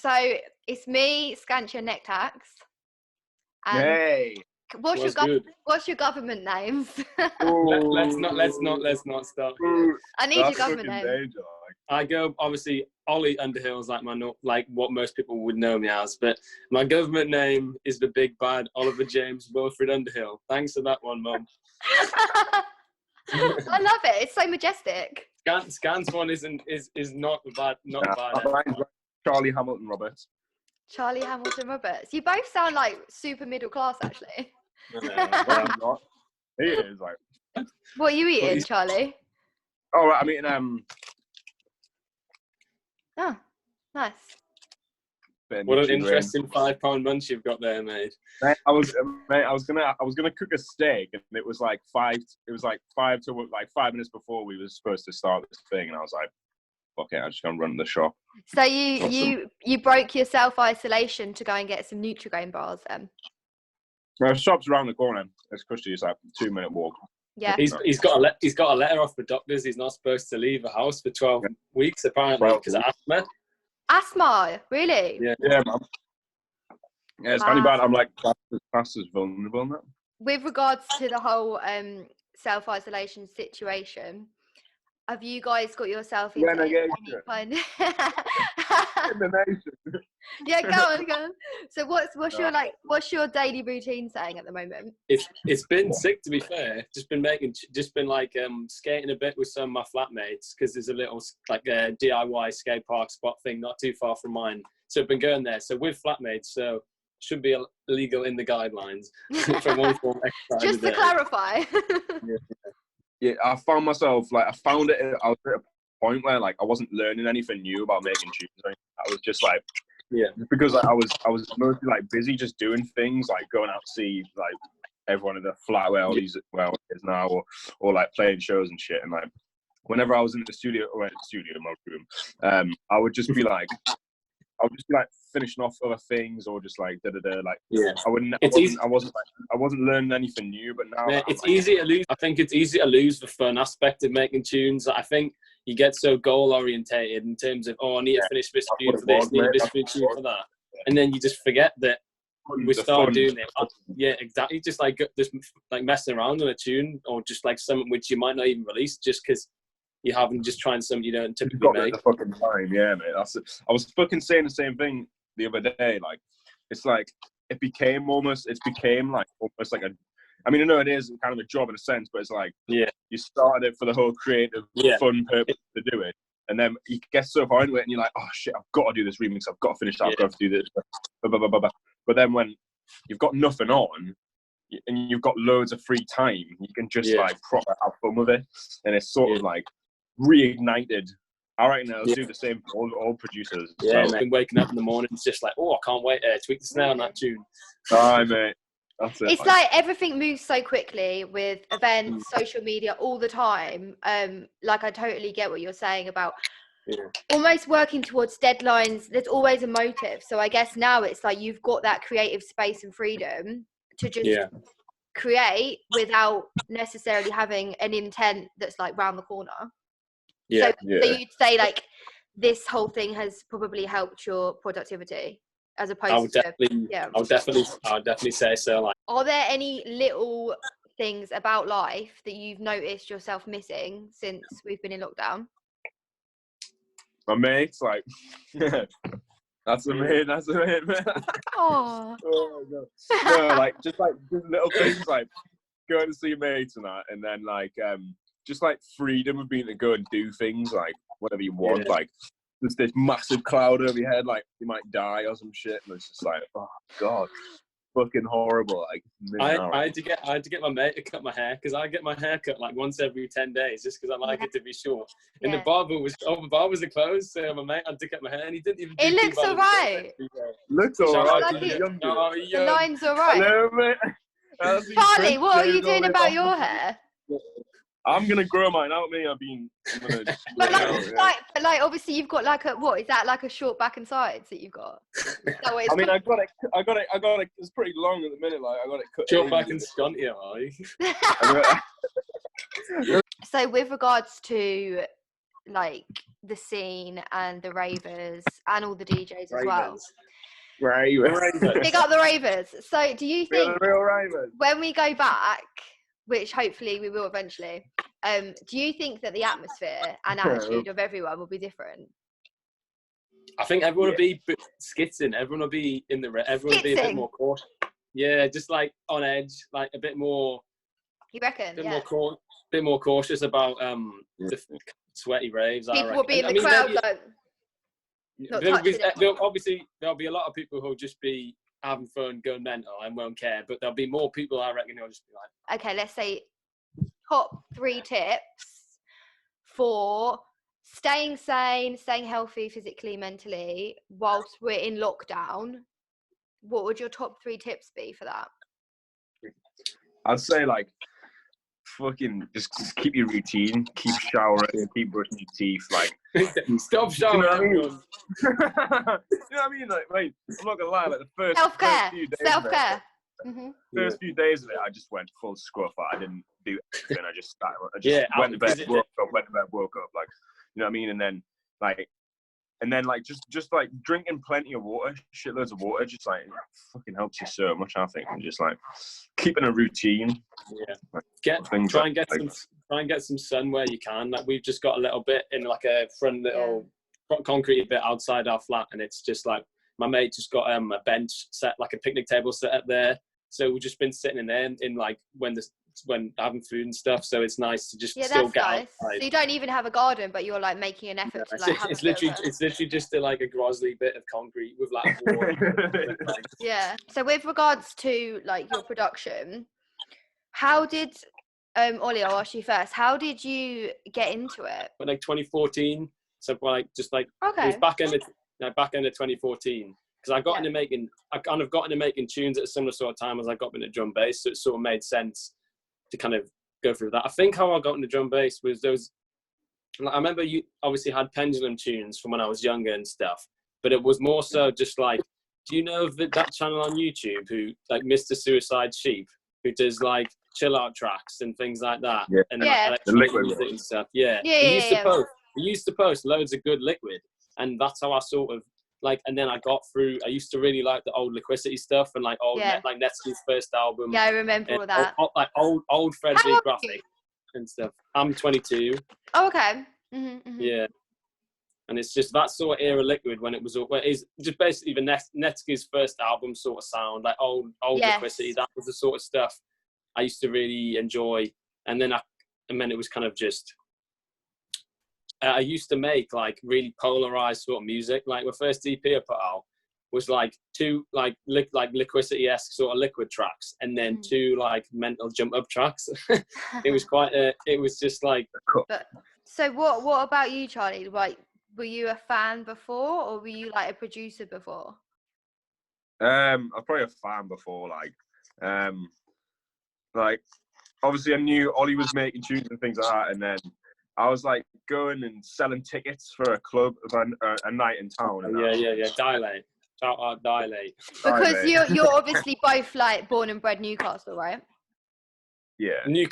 So it's me, Skantia, Nectax. And Hey. what's your government names? let's not start here. I need your government name. Danger, I go, obviously, Ollie Underhill's like what most people would know me as, but my government name is the big bad Oliver James Wilfred Underhill. Thanks for that one, Mum. I love it. It's so majestic. Scan's one is not bad. Charlie Hamilton Roberts. Charlie Hamilton Roberts. You both sound like super middle class, actually. Well, I'm not. He is like. What are you eating, Charlie? Oh, right, I'm eating Oh, nice. What an interesting £5 munch you've got there, mate. Mate, I was gonna cook a steak, and it was like 5 minutes before we were supposed to start this thing, and I was like, okay, I'm just gonna run to the shop. So you broke your self-isolation to go and get some Nutri-Grain bars then? The shop's around the corner. It's cushy. It's like a 2-minute walk. Yeah. He's got a letter off the doctors. He's not supposed to leave the house for 12 weeks apparently because of asthma. Asthma, really? Yeah, man. Yeah, it's kind of bad. I'm like classed as vulnerable now. With regards to the whole self-isolation situation, have you guys got yourself into any kind of... Yeah, go on. So what's your daily routine saying at the moment? It's been sick, to be fair. Just been skating a bit with some of my flatmates because there's a little like a DIY skate park spot thing not too far from mine. So I've been going there. So with flatmates, so should be illegal in the guidelines from one form. Just to clarify. Yeah, I found myself I was at a point where I wasn't learning anything new about making tunes. I was just because I was mostly busy just doing things going out to see everyone in the flat where it is now, or playing shows and shit. And whenever I was in the studio or in the studio in my room, I would just be finishing off other things or just I wasn't learning anything new, but now it's easy to lose. I think it's easy to lose the fun aspect of making tunes. I think you get so goal orientated in terms of I need to finish this tune for this, need this tune for that, and then you just forget that we start doing it. Yeah, exactly. Just messing around on a tune or just something which you might not even release just because you haven't, just trying something you don't typically make. The fucking time, yeah, mate. I was fucking saying the same thing the other day. It became almost like a. I mean, I know it is kind of a job in a sense, but it's you started it for the whole creative, fun purpose to do it, and then you get so far into it, and you're like, oh shit, I've got to do this remix, I've got to finish that, I've got to do this, but then when you've got nothing on, and you've got loads of free time, you can just proper have fun with it, and it's sort of reignited. I reckon I'll do the same for all producers. Yeah, so. Mate, waking up in the morning, it's just I can't wait to tweak the snare on that tune. Aye, mate. That's it. It's everything moves so quickly with events, social media all the time. I totally get what you're saying about almost working towards deadlines. There's always a motive. So I guess now it's you've got that creative space and freedom to just create without necessarily having an intent that's round the corner. So you'd say this whole thing has probably helped your productivity as opposed to I would definitely say so. Are there any little things about life that you've noticed yourself missing since we've been in lockdown? My mates, that's a mate, man. Oh my god. No, just little things going to see mates and that, and then just freedom of being able to go and do things whatever you want. There's this massive cloud over your head, you might die or some shit, and it's just oh god, fucking horrible. I had to get my mate to cut my hair because I get my hair cut once every 10 days just because I like it to be short. And the barbers are closed, so my mate had to cut my hair, and he didn't even. It looks alright. Looks alright. The line's alright. Hello, mate. Charlie, what are you doing about your hair? I'm gonna grow mine out. But obviously you've got what is that a short back and sides that you've got? I mean, I got it. It's pretty long at the minute. I got it cut. Short back and Skantia, are you? So with regards to like the scene and the ravers and all the DJs as well. Ravers. Big up the ravers. So do you think the real ravers. when we go back, which hopefully we will eventually, do you think that the atmosphere and attitude of everyone will be different? I think everyone will be skitzing. Everyone will be everyone will be a bit more cautious. Yeah, just like on edge, like a bit more. You reckon? Bit more cautious about the sweaty raves. People will be in the crowd, like, not touching it. Obviously, there'll be a lot of people who'll just be having fun, going mental, and won't care. But there'll be more people, I reckon, who'll just be like, okay, let's say top 3 tips for staying sane, staying healthy physically, mentally, whilst we're in lockdown. What would your top 3 tips be for that? I'd say like fucking just keep your routine, keep showering, keep brushing your teeth, like stop showering. You know what I mean? Like, mate, I'm not gonna lie, like the first few days self-care. First few days of it, I just went full scruff. I didn't do anything. I just went to bed, woke up, like, you know what I mean? And then just like drinking plenty of water, shitloads of water, just like fucking helps you so much, I think. And just like keeping a routine. Yeah. Try and get some sun where you can. Like we've just got a little bit in like a front little concrete bit outside our flat, and it's just like my mate just got a bench set, like a picnic table set up there. So we've just been sitting in there in like when having food and stuff, so it's nice to just still get outside. So you don't even have a garden, but you're like making an effort to like have it's literally just like a grozzly bit of concrete with like water. Yeah. So with regards to like your production, how did Ollie, I'll ask you first, how did you get into it? But like 2014, so like just like okay, it was back end of 2014. Because I kind of got into making tunes at a similar sort of time as I got into drum bass, so it sort of made sense to kind of go through that. I think how I got into drum bass was those. Like, I remember you obviously had pendulum tunes from when I was younger and stuff, but it was more so just like, do you know that channel on YouTube who like Mr. Suicide Sheep, who does like chill out tracks and things like that, and like, electronic music and stuff. He used to post loads of good Liquid, and that's how I sort of. Like, and then I used to really like the old Liquidity stuff and like old like Netsky's first album. Yeah, I remember all that. Like old Freddy graphic and stuff. I'm 22. Oh, okay. Yeah, and it's just that sort of era Liquid when it was it's just basically the Netsky's first album sort of sound, like old Liquidity. That was the sort of stuff I used to really enjoy. And then it was kind of just. I used to make like really polarized sort of music. Like my first EP I put out was like 2 like Liquidity-esque sort of Liquid tracks, and then 2 like mental jump up tracks. It was just like. But, so what about you, Charlie? Like, were you a fan before, or were you like a producer before? I was probably a fan before, like obviously I knew Ollie was making tunes and things like that, and then I was like going and selling tickets for a club of a night in town. And Dilate. Shout out Dilate. Because you're obviously both like born and bred Newcastle, right? Yeah. The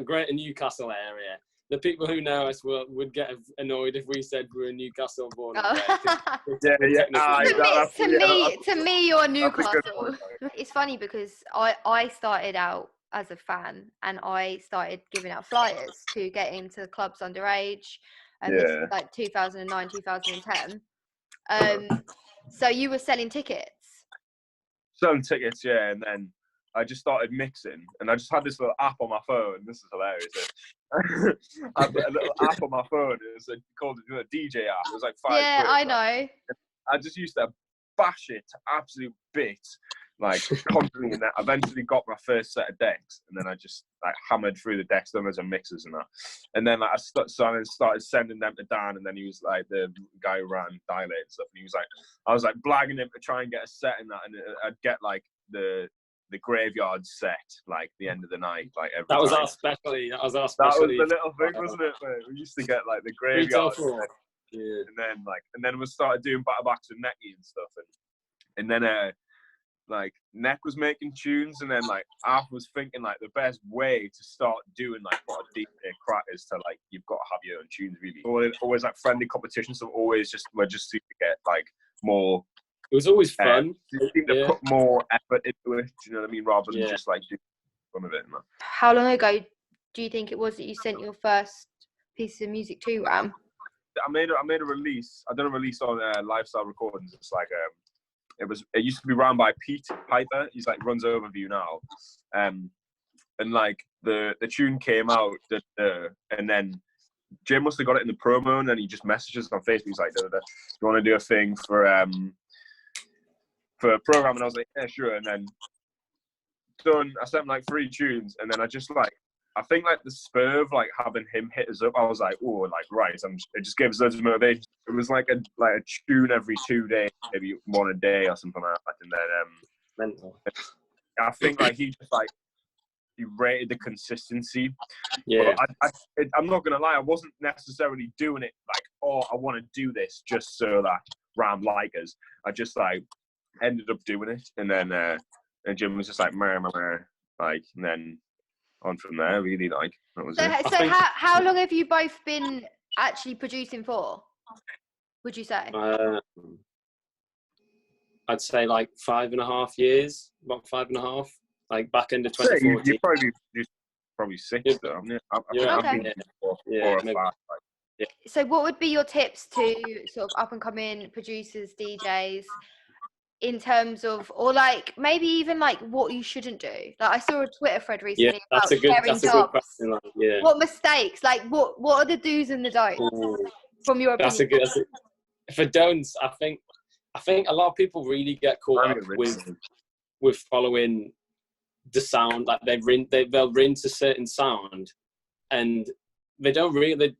Greater Newcastle area. The people who know us would get annoyed if we said we're a Newcastle born. To me, you're Newcastle. It's funny because I started out as a fan, and I started giving out flyers to get into clubs underage, and this is like 2009, 2010. So you were selling tickets? And then I just started mixing, and I just had this little app on my phone. This is hilarious. I had a little app on my phone. It was called a DJ app. It was like 5 Yeah, I know. I just used to bash it to absolute bits, like constantly, and then eventually got my first set of decks, and then I just like hammered through the decks, numbers and mixes and that, and then like I started sending them to Dan, and then he was like the guy who ran Dilate and stuff, and he was like, I was like blagging him to try and get a set in that, and I'd get like the graveyard set, like the end of the night, like every that was time. our specialty. That was the little thing, wasn't it? Mate? We used to get like the graveyard set. And then we started doing batter backs and necky and stuff, and then like Neck was making tunes, and then like I was thinking like the best way to start doing like what a DJ crack is to like you've got to have your own tunes really. Always like friendly competition, so always we're just to get like more. It was always fun. You seem to put more effort into it. Do you know what I mean? Rather than just like do fun of it. Man. How long ago do you think it was that you sent your first piece of music to Ram? I made a release. I done a release on Lifestyle Recordings. It's like it used to be run by Pete Piper. He's like runs Overview now, and like the tune came out, and then Jim must have got it in the promo, and then he just messages on Facebook. He's like, "Do you want to do a thing for a program?" And I was like, "Yeah, sure." And then done. I sent him like 3 tunes, and then I just like. I think like the spur of like having him hit us up, I was like, oh, like right. It just gave us loads of motivation. It was like a tune every 2 days, maybe one a day or something like that. And then I think like he rated the consistency. Yeah. But I'm not gonna lie, I wasn't necessarily doing it like, oh, I want to do this just so that Ram like us. I just like ended up doing it, and then and Jim was just like, meh, like, and then. On from there, really, like that was it. So how long have you both been actually producing for? Would you say? I'd say like 5.5 years, about 5.5, like back end of 2014. You probably 6 though. I've been here for 4 or 5. Like, So what would be your tips to sort of up and coming producers, DJs? In terms of, or like maybe even like what you shouldn't do. Like I saw a Twitter thread recently about sharing jobs. Question, like, what mistakes? Like what are the do's and the don'ts from your opinion? That's a good. For don'ts, I think a lot of people really get caught up with following the sound. Like they'll rinse to certain sound, and they don't really.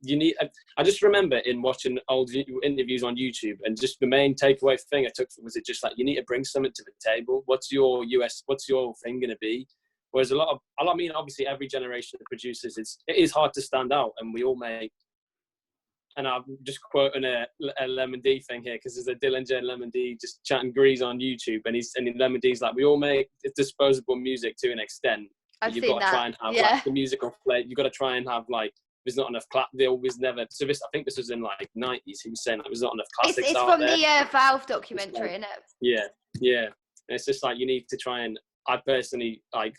I just remember in watching old interviews on YouTube, and just the main takeaway thing I took was it just like you need to bring something to the table. What's your thing going to be? Whereas I mean, obviously every generation of producers, it is hard to stand out, and we all make. And I'm just quoting a Lemon D thing here because there's a Dillinger and Lemon D just chatting grease on YouTube, and Lemon D's like, we all make disposable music to an extent. You've got to try and have like the musical play. You've got to try and have like. There's not enough they always never. So I think this was in like 90s. He was saying like there's not enough classics. It's from the Valve documentary, isn't it? Yeah. And it's just like you need to try and. I personally like.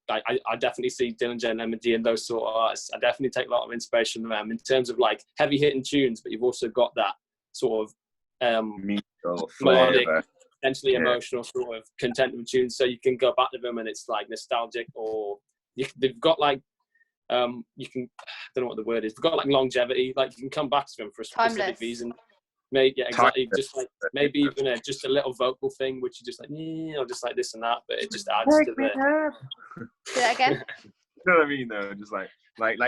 I definitely see Dillinger and Lemon D and those sort of artists. I definitely take a lot of inspiration from them in terms of like heavy hitting tunes, but you've also got that sort of melodic, potentially emotional sort of contemporary tunes. So you can go back to them and it's like nostalgic, or they've got like. You can, I don't know what the word is. We've got like longevity, like you can come back to them for a specific reason. Exactly. Just like maybe even just a little vocal thing, which you just like, or just like this and that, but it just adds to the. Say that again. You know what I mean? Though, just like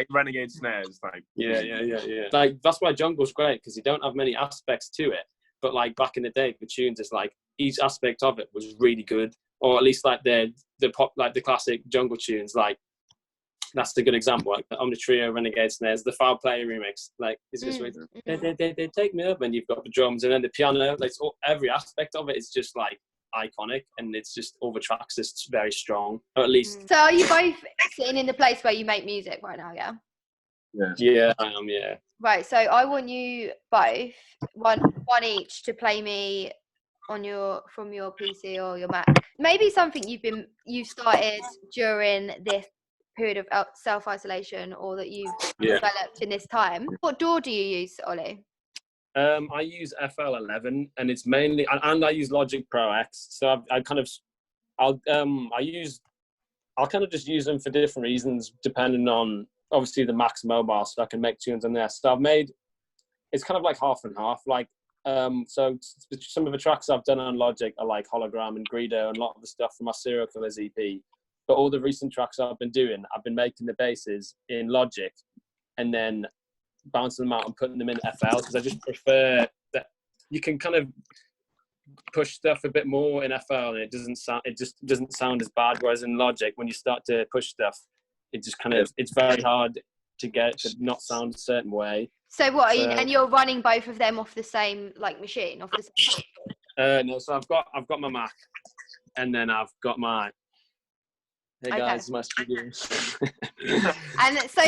Renegade snares, like yeah. Like that's why jungle's great because you don't have many aspects to it. But like back in the day, the tunes is like each aspect of it was really good, or at least like the pop, like the classic jungle tunes, like. That's a good example. Like on the Trio, Renegade snares, the Foul Play remix. Like, it's just they take me up, and you've got the drums, and then the piano. Like, every aspect of it is just like iconic, and it's just all the tracks is very strong, or at least. So, are you both sitting in the place where you make music right now? Yeah. Yeah, I am. Yeah. Right. So, I want you both one each to play me from your PC or your Mac. Maybe something you started during this period of self-isolation, or that you've developed in this time. What DAW do you use, Ollie? I use FL11, and it's mainly, and I use Logic Pro X. So I'll kind of just use them for different reasons, depending on obviously the Mac's mobile, so I can make tunes on there. So it's kind of like half and half. Like, so some of the tracks I've done on Logic are like Hologram and Greedo, and a lot of the stuff from my Serial Killers EP. But all the recent tracks I've been doing, I've been making the basses in Logic and then bouncing them out and putting them in FL, because I just prefer that you can kind of push stuff a bit more in FL, and it just doesn't sound as bad. Whereas in Logic, when you start to push stuff, it just kind of, it's very hard to get to not sound a certain way. So what? And you're running both of them off the same like machine, off the same. No, so I've got my Mac. and then I've got my, hey guys, my studio. And so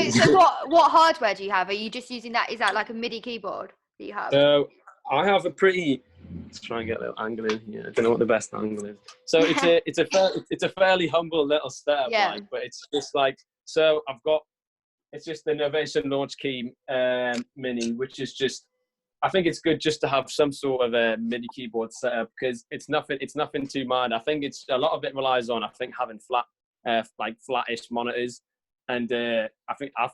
what hardware do you have? Are you just using that? Is that like a MIDI keyboard that you have? So I have a pretty, let's try and get a little angle in here. I don't know what the best angle is. So it's a fairly humble little setup, like, but it's just like, so I've got, it's just the Novation Launch Key Mini, which is just, I think it's good just to have some sort of a MIDI keyboard setup, because it's nothing too mad. I think it's a lot of it relies on, I think, having flat-ish monitors, and I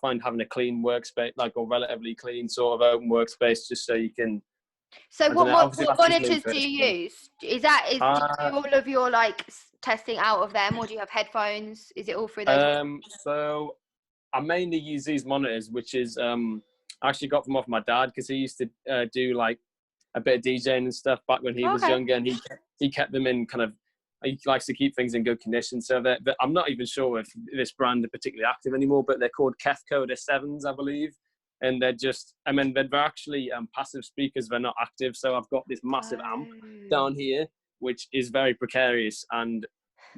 find having a clean workspace, like, or relatively clean sort of open workspace, just so you can. So what monitors do you use? Do you do all of your like testing out of them, or do you have headphones? Is it all through those? So I mainly use these monitors, which is I actually got them off my dad, because he used to do like a bit of DJing and stuff back when he was younger, and he kept them in kind of, he likes to keep things in good condition. So that I'm not even sure if this brand are particularly active anymore, but they're called Kefco, they're 7s, I believe. And they're just, I mean, they're actually passive speakers, they're not active. So I've got this massive amp down here, which is very precarious, and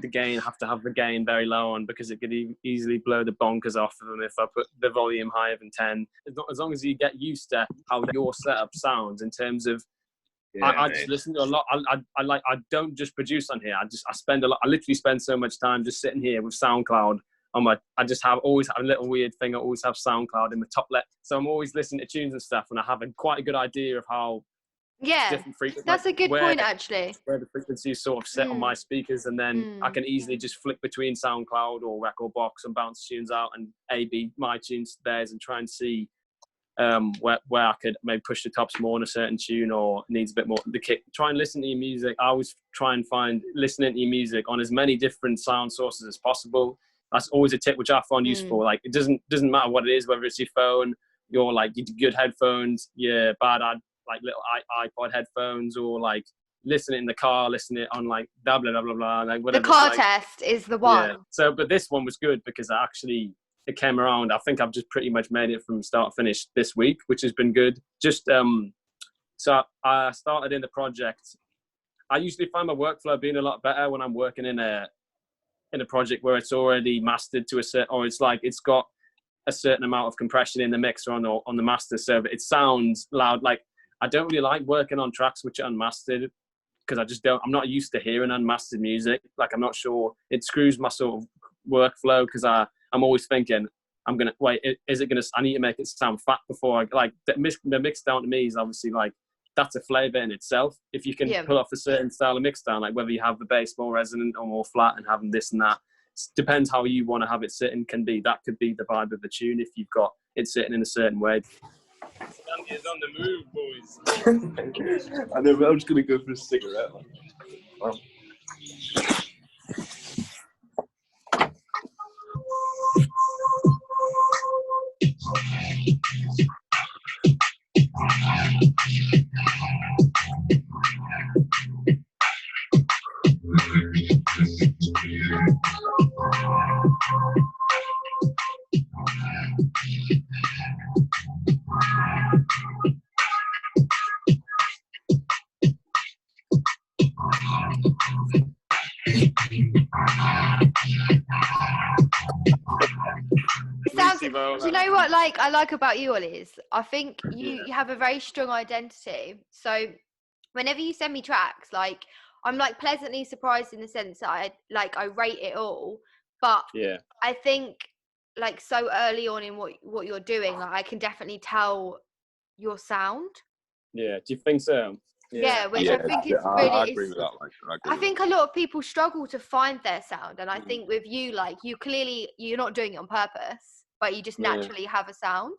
the gain, have to have the gain very low on, because it could easily blow the bonkers off of them if I put the volume higher than 10. As long as you get used to how your setup sounds in terms of, I just listen to a lot. I don't just produce on here. I spend a lot. I literally spend so much time just sitting here with SoundCloud on my. I just always have a little weird thing. I always have SoundCloud in the top left, so I'm always listening to tunes and stuff, and I have quite a good idea of how. Different frequencies. That's a good point, actually. Where the frequencies sort of set on my speakers, and then I can easily just flick between SoundCloud or Record Box and bounce tunes out and A/B my tunes to theirs, and try and see where I could maybe push the tops more on a certain tune, or needs a bit more the kick. Try and listen to your music. I always try and find listening to your music on as many different sound sources as possible. That's always a tip which I find useful. Like, it doesn't matter what it is, whether it's your phone, your like your good headphones, your bad like little iPod headphones, or like listening in the car, listening on like blah blah blah blah blah, like whatever. The car test is the one. Yeah. So, but this one was good because it came around. I think I've just pretty much made it from start to finish this week, which has been good. Just so I started in the project. I usually find my workflow being a lot better when I'm working in a project where it's already mastered to a certain, or it's like it's got a certain amount of compression in the mixer on the master, so it sounds loud. Like, I don't really like working on tracks which are unmastered, because I'm not used to hearing unmastered music. Like, I'm not sure, it screws my sort of workflow, because I'm always thinking, I need to make it sound fat before the mix down to me is obviously like, that's a flavor in itself. If you can pull off a certain style of mix down, like whether you have the bass more resonant or more flat and having this and that, depends how you want to have it sitting, that could be the vibe of the tune if you've got it sitting in a certain way. Skantia's on the move, boys. I know, but I'm just going to go for a cigarette. Wow. Do you know what I like about you, Ollie, is I think you have a very strong identity. So whenever you send me tracks, like, I'm like pleasantly surprised in the sense that I rate it all, but I think like so early on in what you're doing, like, I can definitely tell your sound. Yeah, do you think so? Which I think it's really. I agree with that. I think a lot of people struggle to find their sound, and I think with you, like, you're not doing it on purpose, but you just naturally have a sound.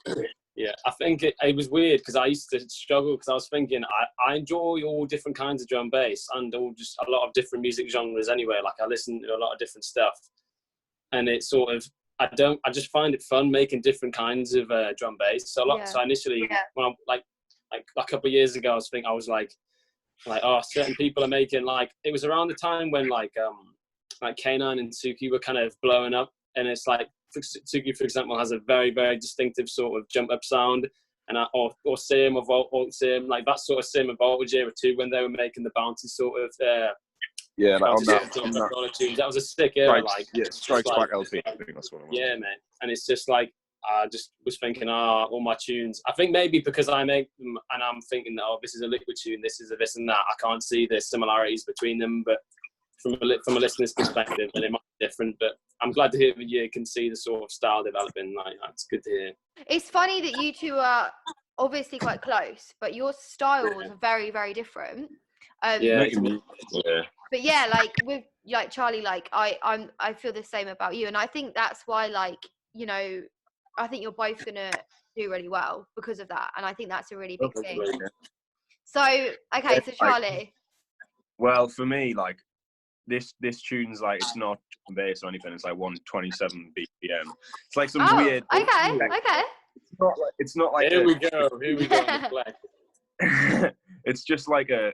Yeah, I think it was weird because I used to struggle, because I was thinking I enjoy all different kinds of drum bass and all just a lot of different music genres anyway. Like, I listen to a lot of different stuff, and it's sort of I just find it fun making different kinds of drum bass. So so initially when I'm like a couple of years ago, I was like, oh, certain people are making, like, it was around the time when like K9 and Suki were kind of blowing up, and it's like Suki, for example, has a very, very distinctive sort of jump up sound, and or Same or Same, like that sort of Same and Voltage era too, when they were making the bouncy sort of Yeah, like on that. That was a sick era. Strikes Back LP. I think that's what it was. Yeah, man. And it's just like, I just was thinking, all my tunes. I think maybe because I make them and I'm thinking, this is a Liquid tune, this is a this and that. I can't see the similarities between them, but from a listener's perspective, and it might be different. But I'm glad to hear that you can see the sort of style developing. Like, that's good to hear. It's funny that you two are obviously quite close, but your styles are very, very different. But yeah, like with like Charlie, like I feel the same about you, and I think that's why, like, you know, I think you're both gonna do really well because of that, and I think that's a really big thing. So okay, so Charlie. Well, for me, like this tune's like, it's not bass or anything. It's like 127 BPM. It's like some weird. Okay. It's not like. Here we go on the play. It's just like a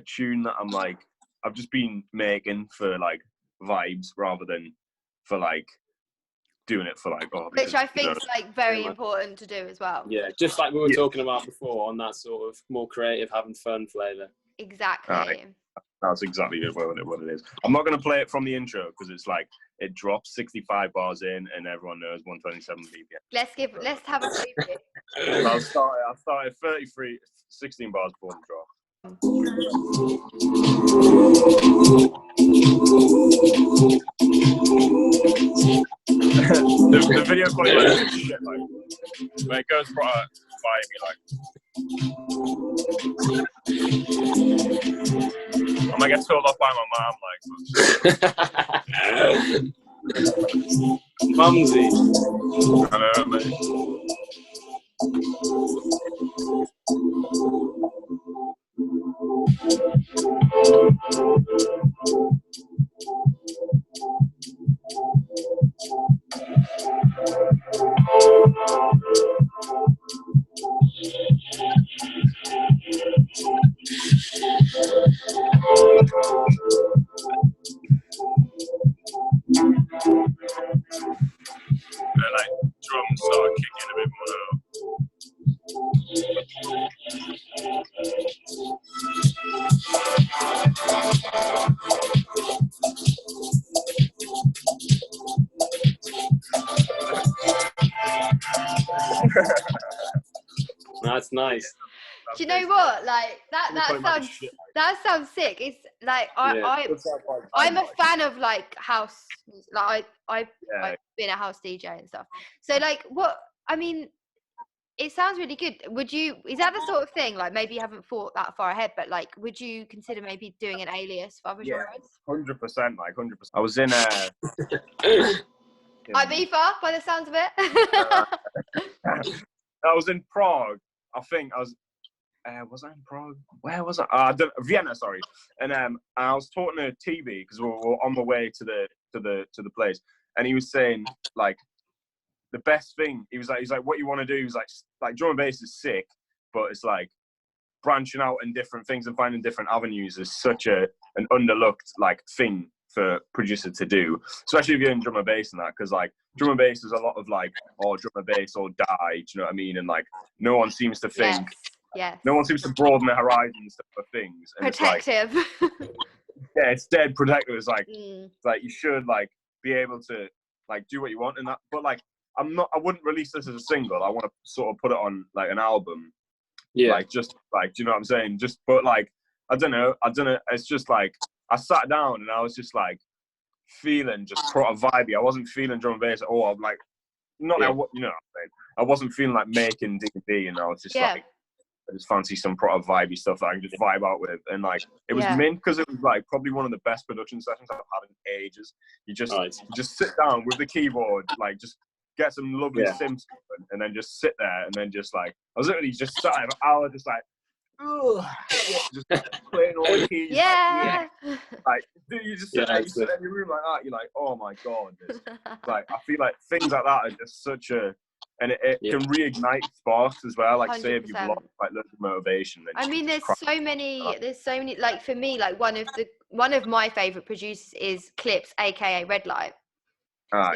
tune that I'm like, I've just been making for like vibes rather than for like doing it for like, which I think is like very important to do as well. Yeah, just like we were talking about before, on that sort of more creative, having fun flavour. Exactly. That's exactly what it is. I'm not going to play it from the intro because it's like, it drops 65 bars in and everyone knows 127 BPM. Let's have a preview. I'll start at 33, 16 bars before the drop. the video quality is shit, like when it goes for vibey, like I might get told off by my mom, like Mumsy. I know, mate. And like drums start kicking a bit more now. That's nice. Do you know what? Like that sounds sick. It's like I'm a fan of like house. Like I've been a house DJ and stuff. So like, what I mean, it sounds really good. Is that the sort of thing? Like maybe you haven't thought that far ahead, but like, would you consider maybe doing an alias for other genres? 100%, like 100%. I was in Ibiza, by the sounds of it. I was in Prague. I think I was. Was I in Prague? Where was I? Vienna, sorry. And I was talking to TV because we were on the way to the place, and he was saying like the best thing. He's like, what you want to do is like drum and bass is sick, but it's like branching out in different things and finding different avenues is such an underlooked like thing for producers to do, especially if you're in drum and bass and that, because like drum and bass is a lot of like, drum and bass or die, do you know what I mean? And like no one seems to think. Yes. No one seems to broaden their horizons for things. And protective. It's like, it's dead protective. It's like, it's like you should like be able to like do what you want and that. But like, I wouldn't release this as a single. I want to sort of put it on like an album. Yeah. Like just like, do you know what I'm saying? Just, but like, I don't know. It's just like, I sat down and I was just like feeling just proper vibey. I wasn't feeling drum and bass at all. I'm like, you know what I'm saying? I wasn't feeling like making D&D, and I was just like, I just fancy some proper vibey stuff that I can just vibe out with. And like, it was mint because it was like probably one of the best production sessions I've had in ages. You just sit down with the keyboard, like just get some lovely sims and then just sit there and then just like, I was literally just sat there for an hour just like, just playing all the keys. Like, dude, you just sit there, you sit in your room like that, you're like, oh my God. Like, I feel like things like that are just such a, and it can reignite sparks as well. Like, 100%. Say if you've lost like loads of motivation. Then I mean, there's so many. Like for me, like one of my favorite producers is Clips, aka Red Light.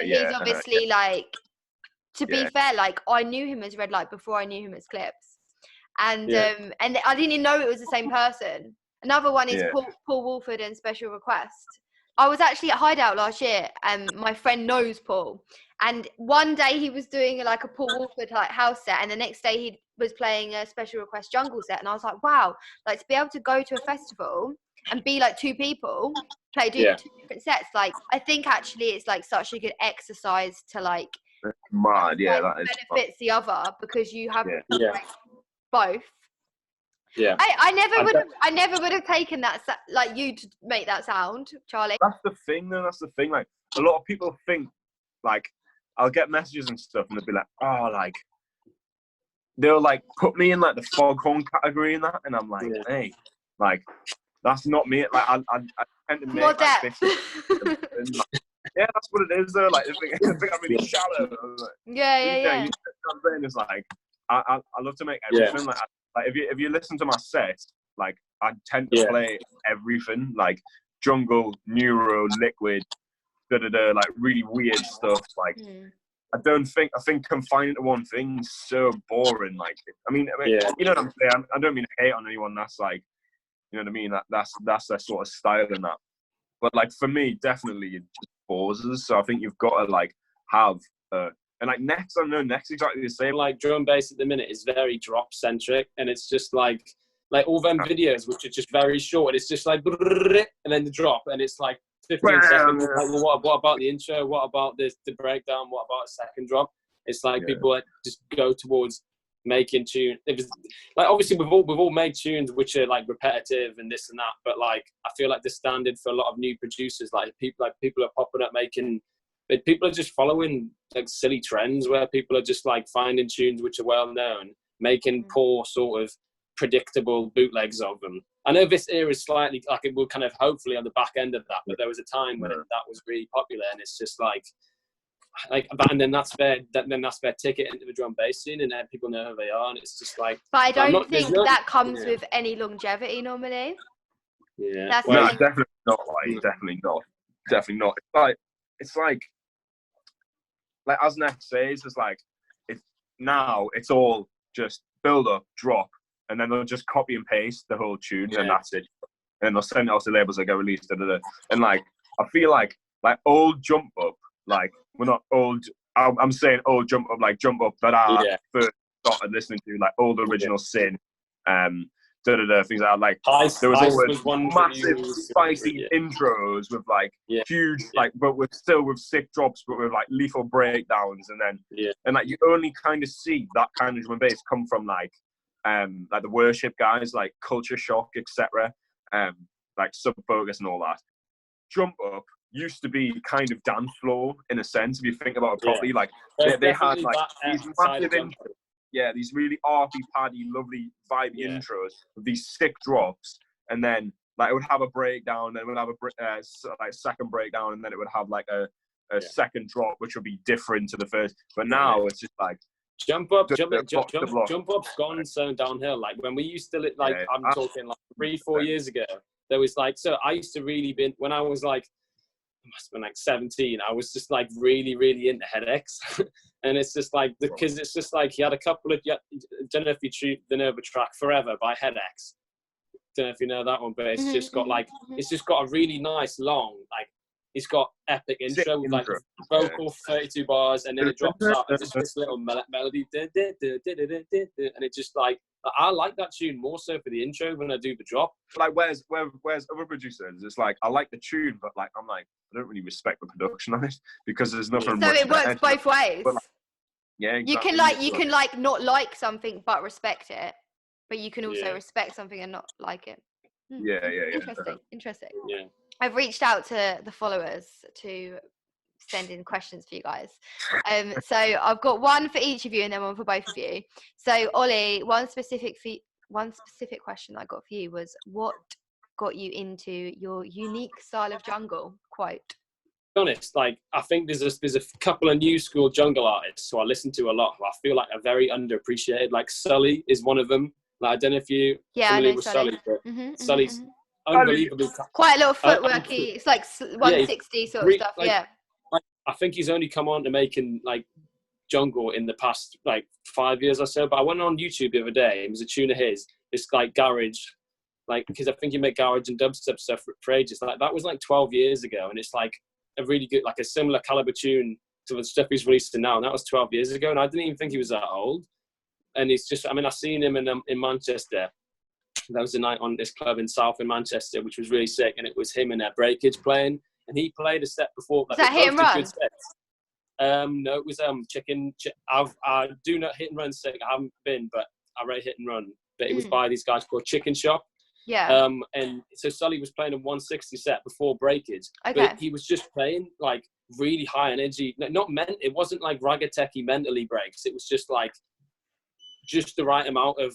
He's obviously like, to be fair, like I knew him as Red Light before I knew him as Clips, and I didn't even know it was the same person Another one is Paul Wolford and Special Request. I was actually at Hideout last year, and my friend knows Paul. And one day he was doing like a Paul Wolford like house set, and the next day he was playing a Special Request jungle set. And I was like, wow, like to be able to go to a festival and be like two people, do two different sets. Like I think actually it's like such a good exercise to like mad, that is benefits the other, because you have like, both. Yeah, I never would have taken that like you to make that sound, Charlie. That's the thing, though. That's the thing. Like a lot of people think, like I'll get messages and stuff, and they'll be like, "Oh, like they'll like put me in like the foghorn category and that," and I'm like, "Hey, like that's not me." Like I tend to make like this. Yeah, that's what it is, though. Like I think I'm really shallow. Like, yeah. You know what I'm saying? It's like I love to make everything like. Like if you listen to my set, like I tend to play everything, like jungle, neuro, liquid, like really weird stuff. Like I think confining to one thing is so boring. Like I mean, you know what I'm saying? I don't mean to hate on anyone that's like, you know what I mean? That's their sort of style and that. But like for me, definitely it just pauses. So I think you've got to like have and like next, I know next exactly the same. Like drum bass at the minute is very drop centric, and it's just like all them videos which are just very short. It's just like and then the drop, and it's like 15 seconds. Like, well, what about the intro? What about the breakdown? What about a second drop? It's like people like just go towards making tune. Like obviously we've all made tunes which are like repetitive and this and that, but like I feel like the standard for a lot of new producers, like people are popping up making. People are just following like silly trends where people are just like finding tunes which are well known, making poor sort of predictable bootlegs of them. I know this era is slightly like it will kind of hopefully on the back end of that, but there was a time when that was really popular, and it's just like and then that's their ticket into the drum bass scene, and then people know who they are, and it's just like. But I don't think that comes with any longevity normally. Yeah, that's no, definitely not. Like, definitely not. It's like as Next says, it's like it's all just build up, drop, and then they'll just copy and paste the whole tune, and that's it. And they'll send it out to labels that get released. And like I feel like old Jump Up, like we're not old. I'm saying old Jump Up, like Jump Up that I first started listening to, like old original Sane, things like that. Like there was always massive spicy intros with like huge but with sick drops, but with like lethal breakdowns, and then and like you only kind of see that kind of drum and bass come from like the worship guys like Culture Shock, etc. Like Sub Focus and all that. Jump Up used to be kind of dance floor in a sense, if you think about it properly. Like they had like these massive intros. Yeah, these really arty, paddy, lovely, vibey intros with these sick drops, and then like it would have a breakdown, then it would have a second breakdown, and then it would have like a second drop, which would be different to the first. But now it's just like Jump Up's gone so downhill. Like when we used to I'm talking like 3-4 years ago. There was like I used to really be when I was like. I must have been like 17. I was just like really, really into Headaches, and it's just like because it's just like he had a couple of. Don't know if you know the track "Forever" by Headaches. Don't know if you know that one, but it's just got like it's just got a really nice long like it's got epic intro with like vocal 32 bars, and then it drops out and just this little melody, and it just like. I like that tune more so for the intro when I do the drop. Like, where's other producers? It's like I like the tune, but like I'm like I don't really respect the production on it because there's nothing. So it works both ways. But, like, yeah, exactly. You can not like something but respect it, but you can also respect something and not like it. Yeah. Interesting. Yeah. I've reached out to the followers to send in questions for you guys. So I've got one for each of you and then one for both of you. So Ollie, one specific question I got for you was, what got you into your unique style of jungle? Quote. To be honest, like I think there's a couple of new school jungle artists who I listen to a lot who I feel like are very underappreciated. Like Sully is one of them. Like I don't know if you familiar with Sully, but Sully's unbelievably quite a lot of footwork. It's like 160 sort of stuff. Like, I think he's only come on to making like jungle in the past like 5 years or so. But I went on YouTube the other day. It was a tune of his. It's like garage, like, because I think you make garage and dubstep stuff for ages. Like, that was like 12 years ago, and it's like a really good, like a similar caliber tune to the stuff he's releasing now, and that was 12 years ago, and I didn't even think he was that old. And it's just, I mean, I've seen him in Manchester. That was the night on this club in South in Manchester, which was really sick, and it was him and Breakage playing, and he played a set before. Was that Hit and Run? No, it was I do not Hit and Run sick. I haven't been, but I rate Hit and Run. But it was by these guys called Chicken Shop. Yeah. And so Sully was playing a 160 set before Breakage. Okay. But he was just playing like really high energy. It wasn't like ragged techie mentally breaks. It was just like just the right amount of.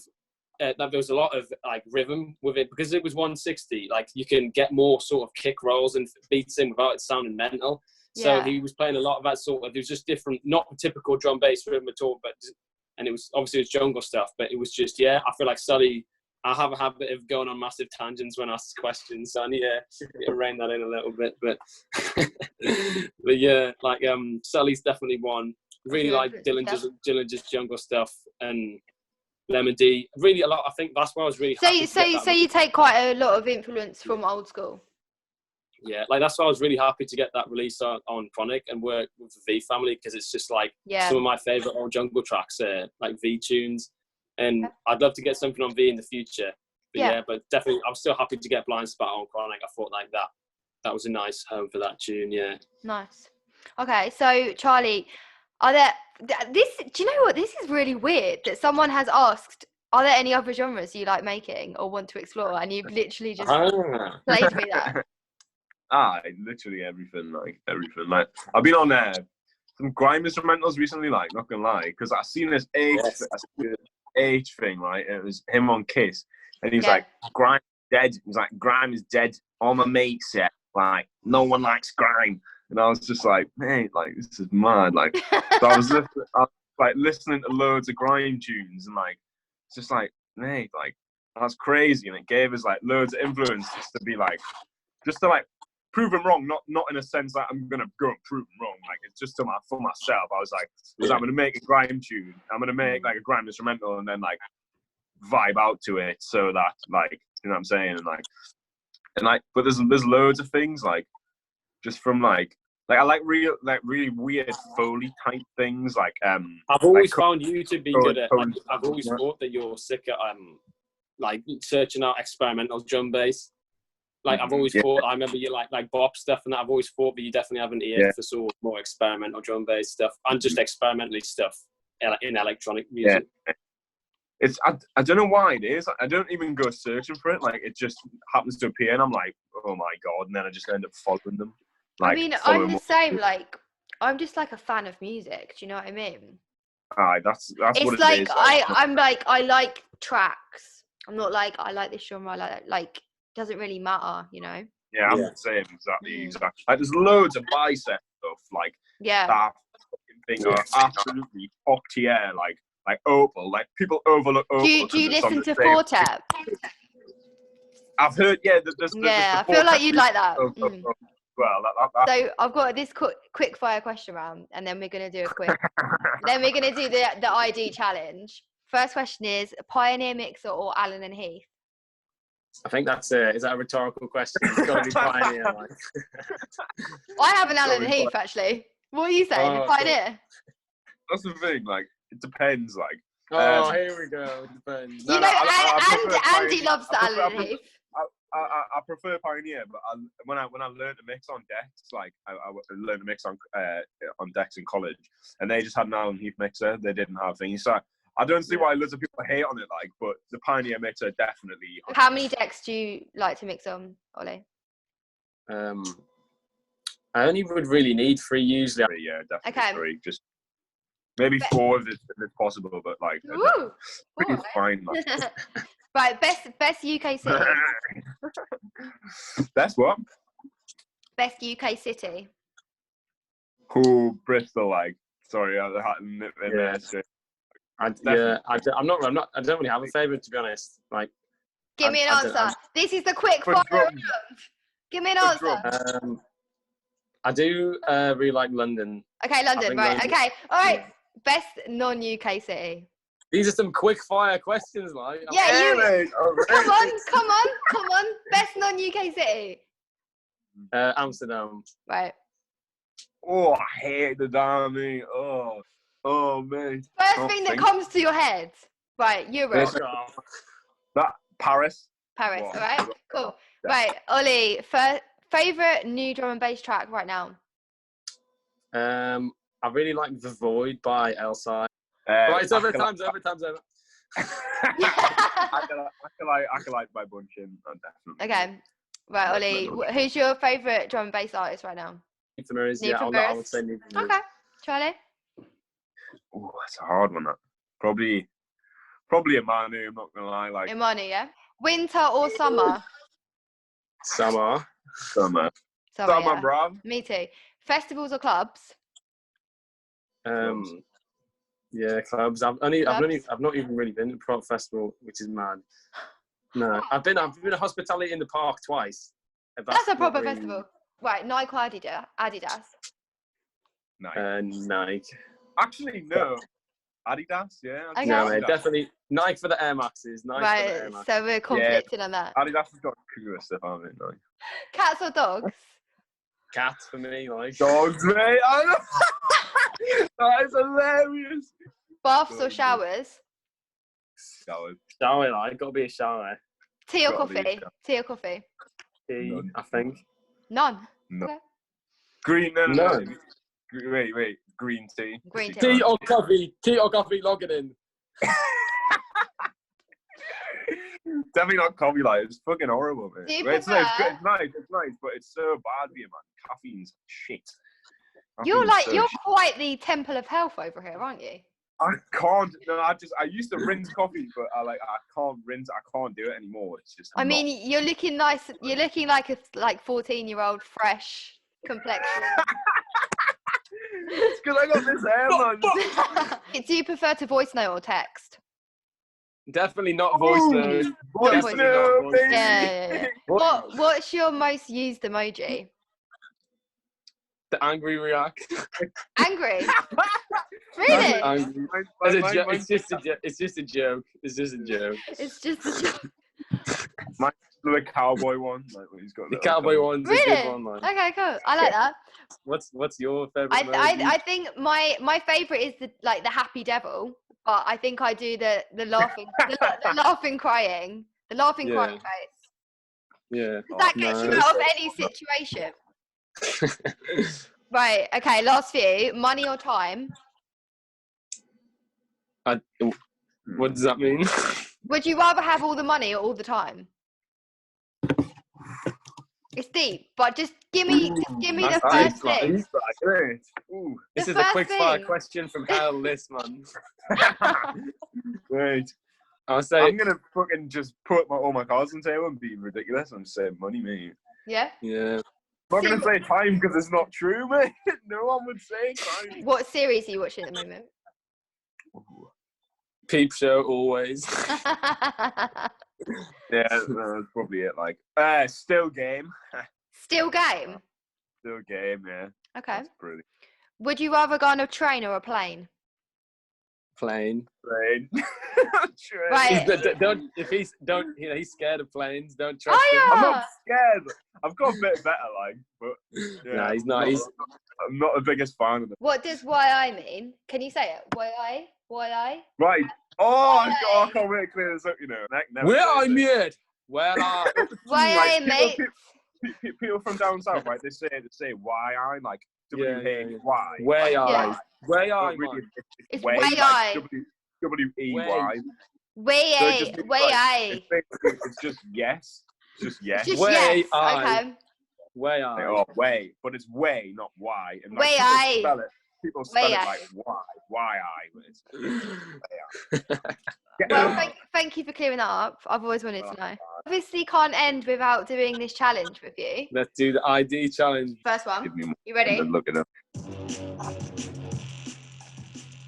There was a lot of like rhythm with it because it was 160. Like you can get more sort of kick rolls and beats in without it sounding mental. So he was playing a lot of that sort of. It was just different, not typical drum bass rhythm at all. And it was obviously jungle stuff, but it was just I feel like Sully. I have a habit of going on massive tangents when asked questions, so I need to rein that in a little bit. But but yeah, like Sully's definitely one. Really like Dillinger's jungle stuff and Lemon D, really a lot. I think that's why I was really. So you take quite a lot of influence from old school. Yeah, like that's why I was really happy to get that release on Chronic and work with the V family because it's just like some of my favorite old jungle tracks, like V tunes, and I'd love to get something on V in the future. But but definitely, I'm still happy to get Blind Spot on Chronic. I thought like that was a nice home for that tune. Yeah. Nice. Okay, so Charlie, do you know what, this is really weird that someone has asked, are there any other genres you like making or want to explore, and you've literally just played me that. Literally everything. Like I've been on some grime instrumentals recently, like not gonna lie, because I seen this age thing, right? It was him on Kiss, and he's like, grime dead. He's like, grime is dead. All my mates said, like, no one likes grime. And I was just like, mate, like, this is mad. Like, so I was listening to loads of grime tunes, and like, it's just like, mate, like, that's crazy. And it gave us like loads of influence just to like prove him wrong. Not in a sense that I'm gonna go and prove him wrong. Like, it's just for myself. I was like, I'm gonna make a grime tune. I'm gonna make like a grime instrumental, and then like vibe out to it, so that like, you know what I'm saying, and like, but there's loads of things like just from like I like really weird Foley type things. Like I've always found you to be good at. Like, I've always thought that you're sick at like searching out experimental drum bass. Like I've always thought. I remember you like bop stuff, and I've always thought that you definitely have an ear for sort of more experimental drum bass stuff and just experimentally stuff in electronic music. Yeah. It's I don't know why it is. I don't even go searching for it. Like it just happens to appear, and I'm like, oh my god, and then I just end up following them. Like, I mean, I'm the same. Like, I'm just like a fan of music. Do you know what I mean? That's it's what it like, is. I'm like, I like tracks. I'm not like, I like this genre. I like doesn't really matter, you know? Yeah, I'm the same. Exactly. Like, there's loads of bicep stuff. Like, that fucking thing are absolutely top tier. Like Opal. Like, people overlook Opal. Do you listen to Fortep? I've heard, there's I feel like you'd like that. Well, so I've got this quick fire question round, and then we're gonna do a quick. Then we're gonna do the ID challenge. First question is Pioneer Mixer or Allen and Heath? I think is that a rhetorical question? It's got to be Pioneer. Like. I have an Allen and Heath actually. What are you saying? Pioneer? That's the thing. Like, it depends. Like, here we go. It depends. You know, Andy loves the Allen and Heath. I prefer Pioneer, but when I learned to mix on decks, like I learned to mix on decks in college, and they just had an Allen Heath mixer. They didn't have things. So I don't see why loads of people hate on it. Like, but the Pioneer mixer definitely. How many decks do you like to mix on, Ollie? I only would really need 3 usually. Yeah, definitely 3. Just maybe 4 if it's possible, but like, it's fine. Like. Right, best UK city. Best what? Best UK city. Cool, Bristol. Like, sorry, I don't really have a favourite, to be honest. Like, give me an answer. This is the quick fire round. Give me an answer. I do really like London. Okay, London, right? London. Okay, all right. Best non-UK city. These are some quick fire questions, like. Yeah, Mate. come on. Best non-UK city. Amsterdam. Right. Oh, I hate the damn me. Oh, mate. First thing that comes to your head. Right, Europe. That Paris. Paris, Wow. all right? Cool. Right, Ollie, favourite new drum and bass track right now? I really like The Void by Elside. Right, it's over. Time's over. I can like my bunching. Definitely. Okay. Right, Ollie, who's your favourite drum and bass artist right now? I would say Need for Mirrors. Okay. Charlie? Oh, that's a hard one. That probably a Manu. I'm not gonna lie. Like Imani, yeah? Winter or summer? Summer, Summer, yeah. bruv. Me too. Festivals or clubs? Yeah, clubs. I've not even really been to a prop festival, which is mad. No, I've been to hospitality in the park twice. That's a proper festival. Right, Nike or Adidas? Nike. Actually, no. Adidas, yeah. Okay. No, mate, definitely Nike for the Air Maxes. Right, so we're conflicted on that. Adidas has got cooler stuff, haven't it? Like. Cats or dogs? Cats for me, like. Dogs, mate. I know. That is hilarious. Baths or showers? Showers. Shower, like. Gotta be a shower. Tea or coffee? Tea or coffee? Tea, I think. None. No. Okay. Green, no. Wait. Green tea. Green tea. Tea or coffee? Log it in. Definitely not coffee, like it's fucking horrible, man. It's nice, but it's so bad for you, man. Caffeine's shit. You're quite the temple of health over here, aren't you? I can't. No, I used to rinse coffee, but I can't rinse. I can't do it anymore. It's just. I mean, you're looking nice. You're looking like a 14-year-old, fresh complexion. It's because I got this hair, man. Do you prefer to voice note or text? Definitely not voice note. Voice note, baby. Yeah. What's your most used emoji? The angry react. Angry? Really? Angry. It's just a joke. It's just a joke. It's just a joke. The cowboy one, like when he's got the cowboy one. Really? One, like. Okay, cool. I like that. What's your favorite? I think my favorite is the happy devil, but I think I do the laughing the laughing crying crying face. Yeah. That gets you out of any situation. Right. Okay. Last few. Money or time? What does that mean? Would you rather have all the money or all the time? It's deep, but just give me the first thing. This is a quick fire question from hell, this man. Wait. I'll say I'm gonna fucking just put all my cards on the table and be ridiculous and say money, mate. Yeah. Yeah. I'm not gonna say time because it's not true, mate. No one would say time. What series are you watching at the moment? Peep Show, always. Yeah, that's probably it. Like, still game. Still game. Still game, yeah. Okay. That's brilliant. Would you rather go on a train or a plane? Plane. Train. Right. He's scared of planes. Don't trust him. I'm not scared. I've got a bit better, like, but yeah, no, he's not. I'm not the biggest fan of it. What does YI mean? Can you say it? YI? Right. Oh, I can't wait to clear this up, you know. Where I made? Where I? YI, mate. People from down south, right? They say YI, like W-A-Y. Where I? It's WAI. W-E-Y. WAI. It's just yes. Just yes. Just yes. Okay. Way I. Oh, way. But it's way, not Y. And way I. People spell it like Well, thank you for clearing that up. I've always wanted to know. Obviously can't end without doing this challenge with you. Let's do the ID challenge. First one. You ready? Look at it.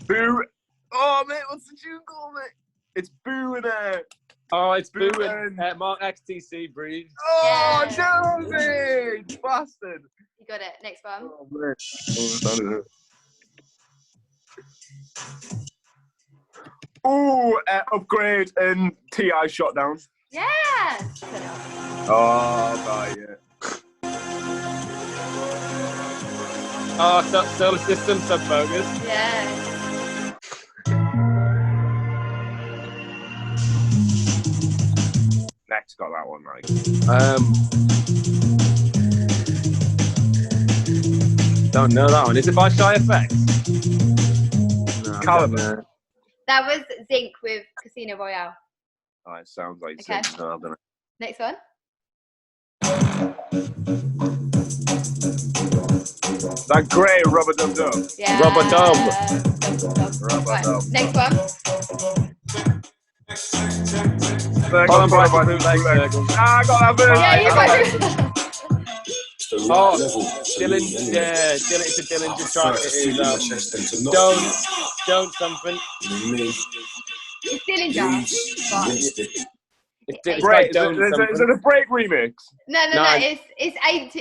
Boo. Oh, mate, what's the tune called, mate? It's Boo in it. Oh, it's Boo and Mark XTC Breed. Oh, no, mate. Bastard. You got it. Next one. Oh, mate. Ooh, upgrade and TI shot down. Yes. Oh, right, yeah. Oh, solar system sub-focus. Yeah. Next got that one right. Don't know that one. Is it by Shy Effects? No, Caliber. That was Zinc with Casino Royale. Oh, it sounds like Okay. Zinc. No, I don't know. Next one. That grey rubber dub dub. Yeah. Rubber dub. Rubber Right. dub. Next one. Hold on, bootleg. I got that version. Yeah, you got it. Oh, Dylan, yeah, Dylan, it's a Dillinger track. It is, don't something. It's Dillinger. It's Break, like don't something. is it a break remix? No. It's ain't.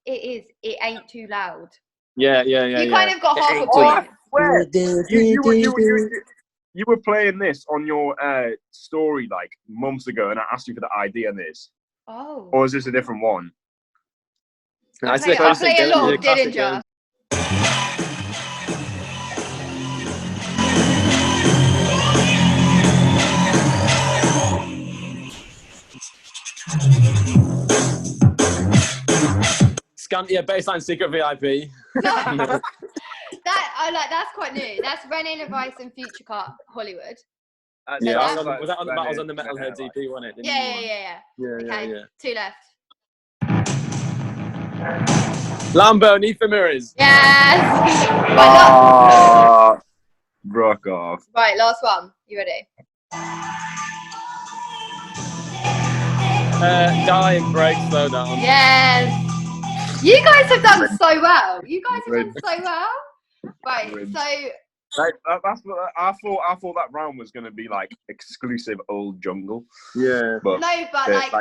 It ain't too loud. Yeah. You kind of got half a Oh, point. You were playing this on your story like months ago, and I asked you for the ID on this. Oh. Or is this a different one? I play a lot of Dillinger. Skantia baseline secret VIP. That's quite new. That's René Levice and Future Cut Hollywood. Yeah, was that on the battles on the Metalhead EP, wasn't it? Yeah. Okay, 2 left. Lambo, Need for Mirrors. Yes! Rock off. Right, last one. You ready? Die and break, slow down. Yes! You guys have done so well. Right, so I thought that round was gonna be like exclusive old jungle. Yeah. but like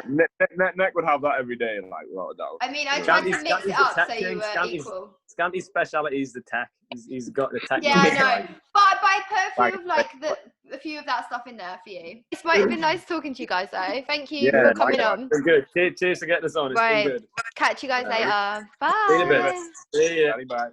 Neck would have that every day and like without a doubt. I mean, I tried to mix it up so you were equal. Scanty's speciality is the tech. He's got the tech. Yeah, I know. But I put a few of that stuff in there for you. It's been nice talking to you guys though. Thank you for coming on. It's been good. Cheers for getting us on. It's been good. Catch you guys later. Bye. See you in a bit. See ya. Bye.